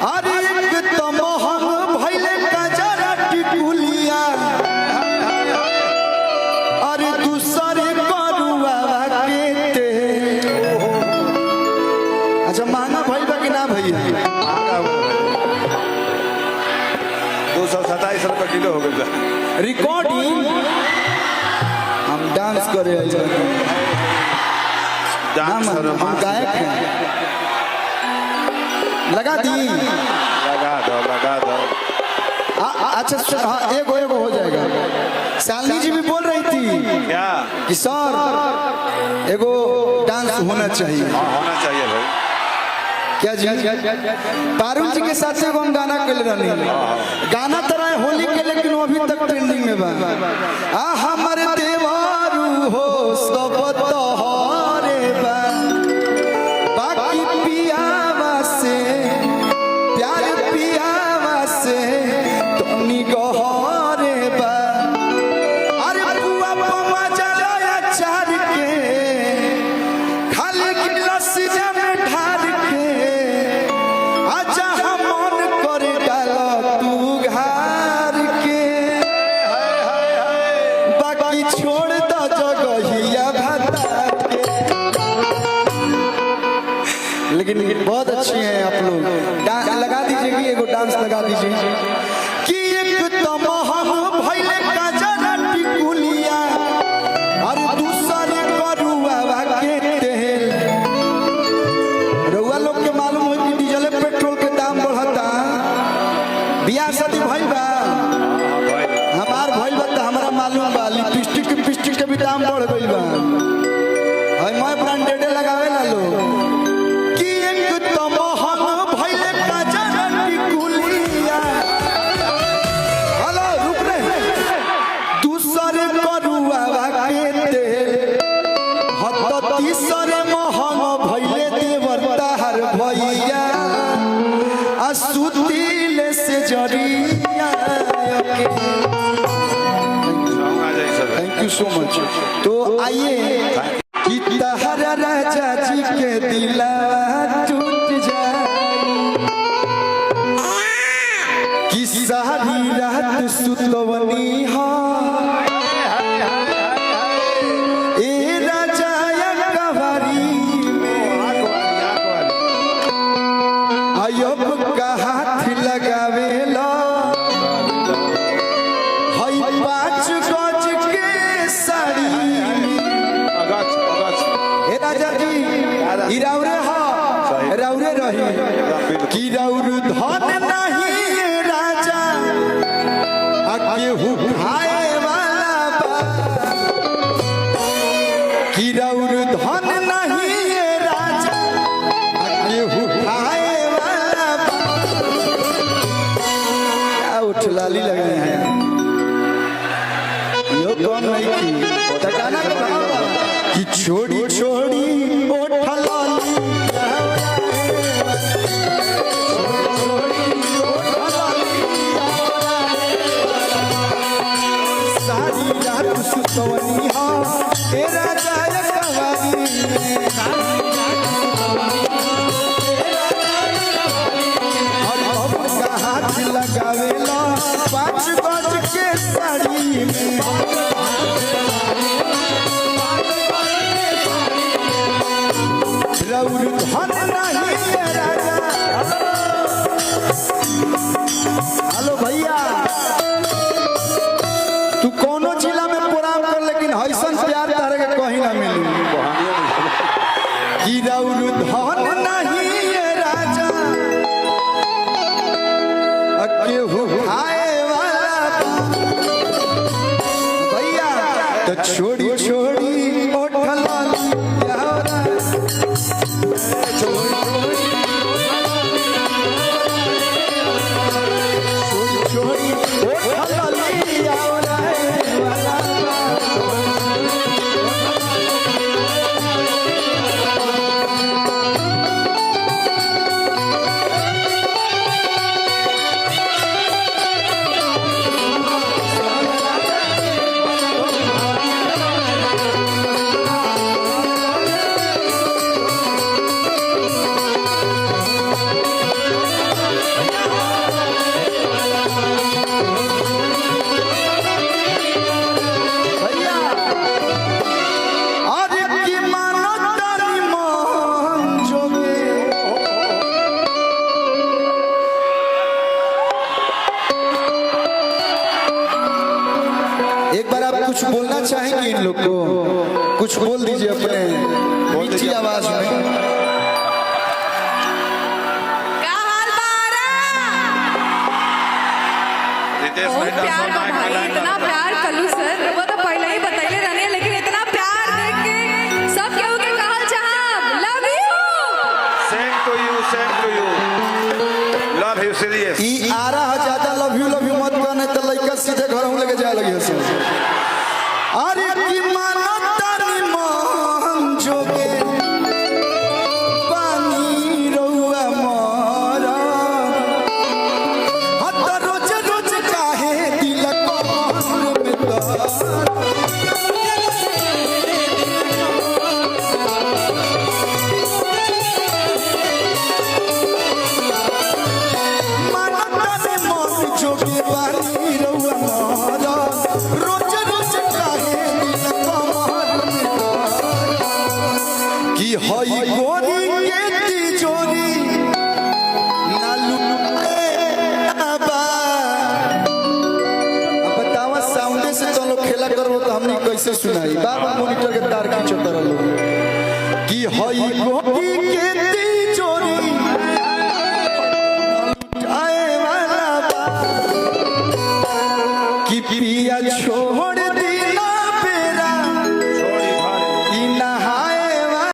अरे एक तो मोहन भइले कजरा टिकुलिया, अरे दूसरे करुआ के अच्छा महंगा भइल कि ना भैया? 227 रुपये किलो हो गया। रिकॉर्डिंग हम डांस करे हम गायक हैं। लगा दी लगा दो। अच्छा हाँ एगो हो जाएगा। शालिनी जी भी बोल रही थी क्या कि सर एगो डांस होना चाहिए। हाँ होना चाहिए भाई। क्या जी? पारुल जी के साथ एगो हम गाना कर रहे हैं। गाना तरह होली के, लेकिन वो अभी तक ट्रेंडिंग में बा। हमारे देवारू हो सब तोहरे बा, बाकी पियावा से प्यार पियावा से तोनी गहरे बा। अरे बुआ बाबा जलाया चार के खाली गिलास में ढार के आजा हम मन करे डाला तू घर के, बाकी छोड़ दो जगहिया भता के। लेकिन बहुत अच्छी हैं आप लोग। लगा दीजिए कि एगो डांस लगा दीजिए कि एक तो मोहन भइले कजरा टिकुलिया, और दूसरे करुआ के तेल। रउआ लोग के मालूम हो कि डीजल पेट्रोल के दाम बढ़ता। बियाह शादी भइल बा, हमार भइल बा त हमरा मालूम बा। लिपस्टिक के भी दाम बढ़ गइल बा। हई मैं ब्रांडेड लगावे ला लोग कि एक तो मोहन भइले कजरा टिकुलिया। हेलो रुक रे, दूसरे करुआ के तेल। हत तीसरे मोहन भइले देवर तार भैया, असुतिले से जरिया के। Thank you so much. तो आइए कि तहरा राजा जी के दिला टूट जाए, कि सारी रात सुतवनी हो ए राजा कवारी में। अयब का हाथ लगावे लो हई 5 गज के साड़ी में। ए राजा जी इराउरे हो राउरे रही कि राउर धन नहीं राजा केहू खाए वाला बा, कि राउर धन नहीं राजा केहू खाए वाला बा। क्या उठलाली लग रहे हैं यो कौन नहीं की तकाना कि छोड़ी छोड़ी उठलाली सारी रात सुतवनी हो ए राजा कवारी में। और अब का हाथ लगावे लो 5 गज के साड़ी में। रउर धन नहीं राजा। हेलो भैया, तू कोनो जिला में प्रोग्राम कर, लेकिन ऐसन प्यार तारे के कहीं ना मिली। कि रउर धन नहीं राजा केहू कुछ बोलना चाहेंगे इन लोग को? कुछ बोल दीजिए अपने मीठी आवाज में। क्या हाल रितेश बहुत भाई प्यार डांसर भाई, माइक इतना प्यार कलू सर वो तो पहले ही बताइले रहने, लेकिन इतना प्यार देख के सब केहू के कहल चाहब love you. Same to you love you serious. ई आ रहा है ज्यादा लव यू मत कहने तो लड़का सीधे घर में लेके जाए लगे से। अरे की मानो तारी मन जोगे पानी रहुआ मोरा हत रोज रोज काहे दिल को में तो हई गोरी के तिजोरी ना लुटे आबा। अब बतावा साउंड से तो लोग खेला करबो तो हमनी कैसे सुनाई? बाबा मॉनिटर के तार की चक्कर लो कि हई गोरी के